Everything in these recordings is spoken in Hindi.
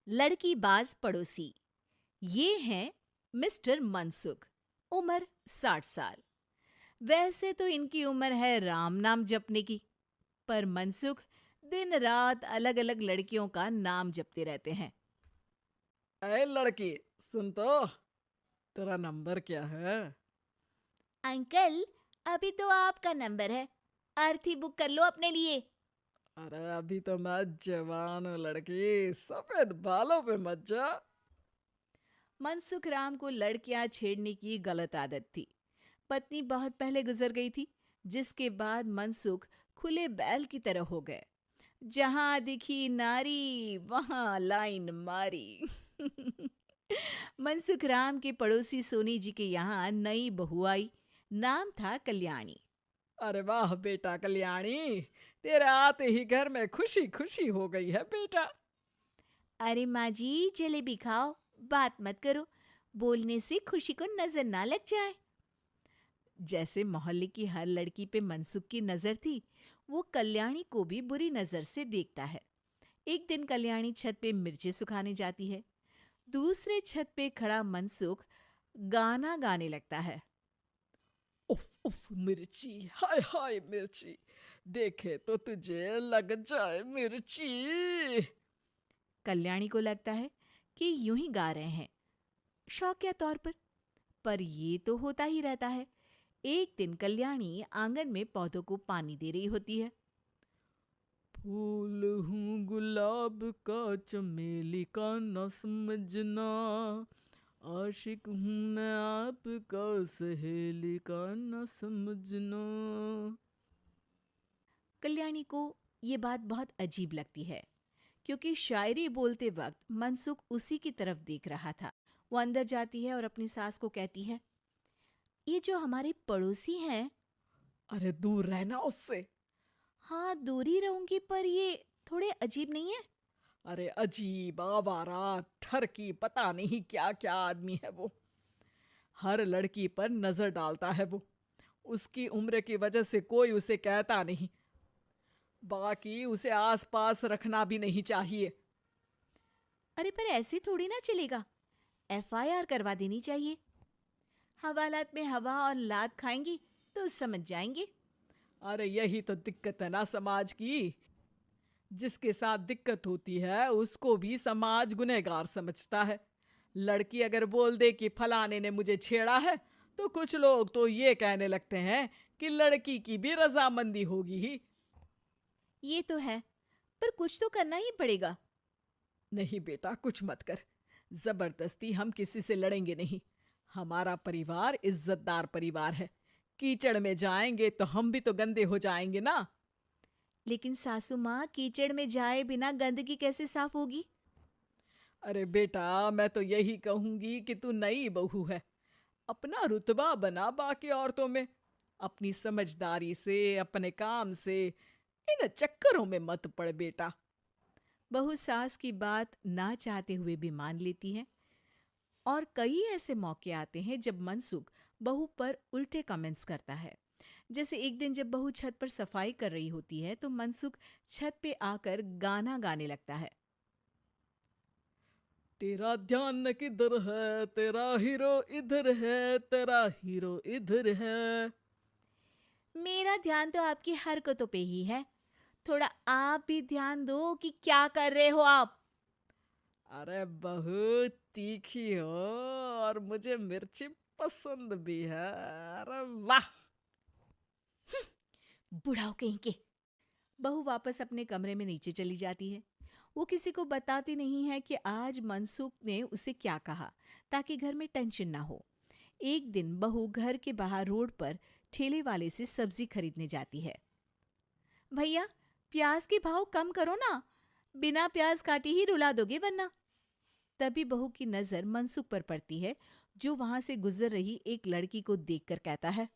लड़की बाज पड़ोसी। ये हैं मिस्टर मनसुख। उम्र 60 साल। वैसे तो इनकी उम्र है राम नाम जपने की, पर मनसुख दिन रात अलग अलग लड़कियों का नाम जपते रहते हैं। अरे लड़की, सुन तो, तेरा नंबर क्या है? अंकल, अभी तो आपका नंबर है। अर्थी बुक कर लो अपने लिए। अरे अभी तो मैं जवान हूँ लड़की, सफेद बालों पे मत जा। मनसुख राम को लड़कियां छेड़ने की गलत आदत थी। पत्नी बहुत पहले गुजर गई थी, जिसके बाद मनसुख खुले बैल की तरह हो गए। जहां दिखी नारी वहां लाइन मारी। मनसुख राम के पड़ोसी सोनी जी के यहाँ नई बहू आई। नाम था कल्याणी। अरे वाह बेटा कल्याणी, तेरे आते ही घर में खुशी खुशी हो गई है बेटा। अरे माँ जी, जलेबी खाओ, बात मत करो, बोलने से खुशी को नजर ना लग जाए। जैसे मोहल्ले की हर लड़की पे मनसुख की नजर थी, वो कल्याणी को भी बुरी नजर से देखता है। एक दिन कल्याणी छत पे मिर्ची सुखाने जाती है। दूसरे छत पे खड़ा मनसुख गाना गाने लगता है। उफ उफ मिर्ची, हाय हाय मिर्ची, देखे तो तुझे लग जाए मिर्ची। कल्याणी को लगता है कि यूं ही गा रहे हैं, शौकिया तौर पर ये तो होता ही रहता है। एक दिन कल्याणी आंगन में पौधों को पानी दे रही होती है। फूल हूँ गुलाब का, चमेली का न समझना, आशिक हूँ मैं आपका, सहेली का न समझना। कल्याणी को ये बात बहुत अजीब लगती है, क्योंकि शायरी बोलते वक्त मनसुख उसी की तरफ देख रहा था। वो अंदर जाती है और अपनी सास को कहती है, ये जो हमारे पड़ोसी हैं। अरे दूर रहना उससे। हाँ, दूरी रहूंगी, पर ये थोड़े अजीब नहीं है? अरे अजीब, आवारा, ठरकी, पता नहीं क्या क्या आदमी है वो। हर लड़की पर नजर डालता है वो। उसकी उम्र की वजह से कोई उसे कहता नहीं। बाकी उसे आसपास रखना भी नहीं चाहिए। अरे पर ऐसे थोड़ी ना चलेगा, एफआईआर करवा देनी चाहिए। हवालात में हवा और लात खाएंगी तो समझ जाएंगे। अरे यही तो दिक्कत है ना समाज की। जिसके साथ दिक्कत होती है उसको भी समाज गुनहगार समझता है। लड़की अगर बोल दे कि फलाने ने मुझे छेड़ा है, तो कुछ लोग तो ये कहने लगते हैं कि लड़की की भी रजामंदी होगी ही। ये तो है, पर कुछ तो करना ही पड़ेगा। नहीं बेटा, कुछ मत कर। जबरदस्ती हम किसी से लड़ेंगे नहीं। हमारा परिवार इज्जतदार परिवार है। कीचड़ में जाएंगे तो हम भी तो गंदे हो जाएंगे ना। लेकिन सासू माँ, कीचड़ में जाए बिना गंदगी कैसे साफ होगी? अरे बेटा, मैं तो यही कहूंगी कि तू नई बहू है। अपना रुतबा बना बाकी औरतों में। अपनी समझदारी से, अपने काम से इन चक्करों में मत पड़ बेटा। बहू सास की बात ना चाहते हुए भी मान लेती है। और कई ऐसे मौके आते हैं जब मनसुख बहू पर उल्टे कमेंट्स करता है। जैसे एक दिन जब बहू छत पर सफाई कर रही होती है, तो मनसुख छत पे आकर गाना गाने लगता है। तेरा ध्यान किधर है, तेरा हीरो इधर है, तेरा हीरो इधर है। मेरा ध्यान तो आपकी हरकतों पे ही है। थोड़ा आप भी ध्यान दो कि क्या कर रहे हो आप। अरे बहुत तीखी हो, और मुझे मिर्ची पसंद भी है। अरे वाह। बुढ़ाओ कहीं के। बहू वापस अपने कमरे में नीचे चली जाती है। वो किसी को बताती नहीं है कि आज मनसुख ने उसे क्या कहा, ताकि घर में टेंशन ना हो। एक दिन बहू घर के बाहर रोड पर ठेले वाले से सब्जी खरीदने जाती है। भैया, प्याज के भाव कम करो ना, बिना प्याज काटे ही रुला दोगे वरना। तभी बहू की नजर मनसुख पर पड़ती है, जो वहां से गुजर रही एक लड़की को देखकर कहता है,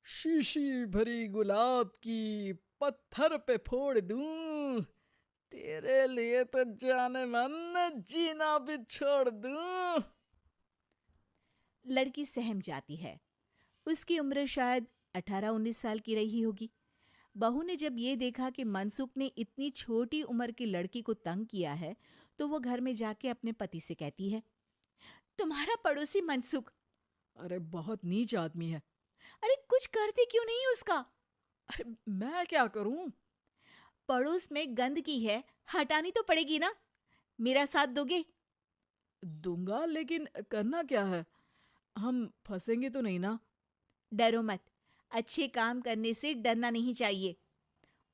शीशी भरी गुलाब की, पत्थर पे फोड़ दूं। तेरे लिए तो जाने मन जीना भी छोड़ दूं। लड़की सहम जाती है। उसकी उम्र शायद 18-19 साल की रही होगी। बहू ने जब ये देखा कि मनसुख ने इतनी छोटी उम्र की लड़की को तंग किया है, तो वो घर में जाके अपने पति से कहती है, तुम्हारा पड़ोसी मनसुख, अरे बहुत नीच आदमी है। अरे कुछ करते क्यों नहीं उसका? अरे मैं क्या करूं? पड़ोस में गंदगी है, हटानी तो पड़ेगी ना। मेरा साथ दोगे? दूंगा, लेकिन करना क्या है? हम फंसेंगे तो नहीं ना? डरो मत, अच्छे काम करने से डरना नहीं चाहिए।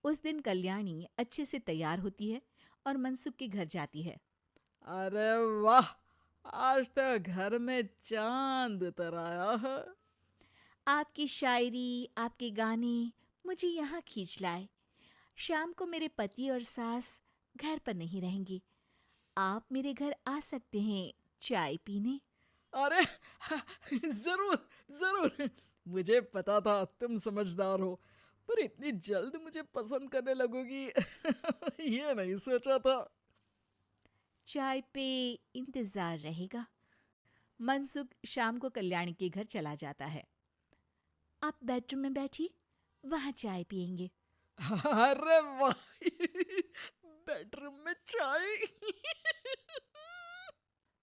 उस दिन कल्याणी अच्छे से तैयार होती है और मनसुख के घर जाती है। अरे वाह, आज तो घर में चांद उतर आया है। आपकी शायरी, आपके गाने मुझे यहाँ खींच लाए। शाम को मेरे पति और सास घर पर नहीं रहेंगे। आप मेरे घर आ सकते हैं चाय पीने। अरे जरूर जरूर, मुझे पता था तुम समझदार हो, पर इतनी जल्द मुझे पसंद करने लगोगी ये नहीं सोचा था। चाय पे इंतजार रहेगा। मनसुख शाम को कल्याणी के घर चला जाता है। आप बेडरूम में बैठिए, वहां चाय पियेंगे। अरे वाह बेडरूम में चाय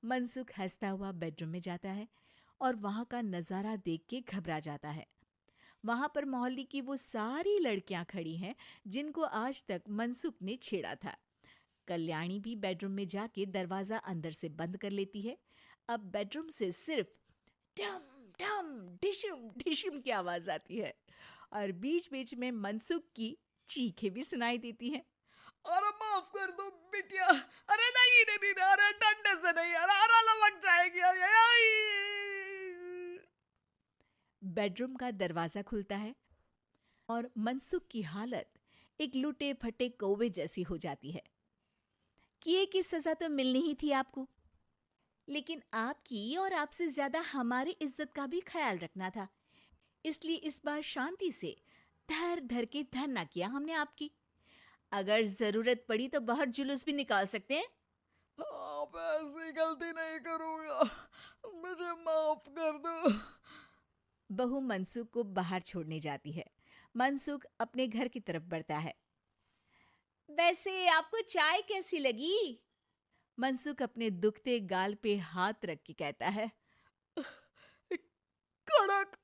मनसुख हंसता हुआ बेडरूम में जाता है और वहां का नजारा देख के घबरा जाता है। वहां पर मोहल्ले की वो सारी लड़कियां खड़ी हैं जिनको आज तक मनसुख ने छेड़ा था। कल्याणी भी बेडरूम में जाके दरवाजा अंदर से बंद कर लेती है। अब बेडरूम से सिर्फ डम डम डिशुम डिशुम की आवाज आती है और बीच बीच में मनसुख की चीखें भी सुनाई देती हैं। अरे माफ कर दो बिटिया, अरे नहीं नहीं नहीं, अरे डंडे से नहीं, अरे अरे लग जाएगी, अरे आई। बेडरूम का दरवाजा खुलता है और मनसुख की हालत एक लुटे फटे कौवे जैसी हो जाती है। किए की सजा तो मिलनी ही थी आपको, लेकिन आपकी और आपसे ज्यादा हमारी इज्जत का भी ख्याल रखना था। इसलिए इस बार शांति से धर धर के धरना किया हमने आपकी। अगर जरूरत पड़ी तो बाहर जुलूस भी निकाल सकते हैं। आप ऐसी गलती नहीं करूंगा, मुझे माफ कर दो। बहू मनसुख को बाहर छोड़ने जाती है। मनसुख अपने घर की तरफ बढ़ता है। वैसे आपको चाय कैसी लगी? मनसुख अपने दुखते गाल पे हाथ रख के कहता है। कड़क